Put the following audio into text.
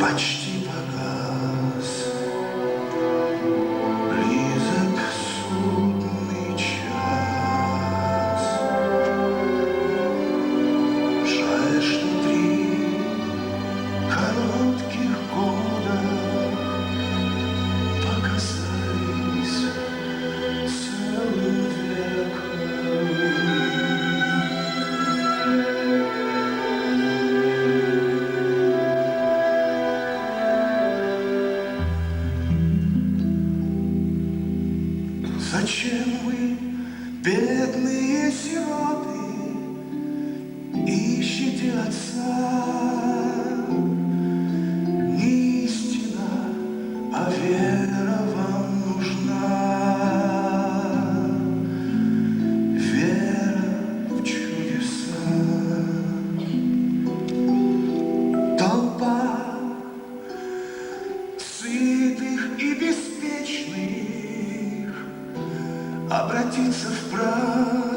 почти погас. Близок судный час. Жаль, что 3 коротких года показались целым веком. Зачем вы, бедные сироты, ищете отца? Не истина, а вера вам нужна. Вера в чудеса. Толпа сытых и беспечных обратиться в прах.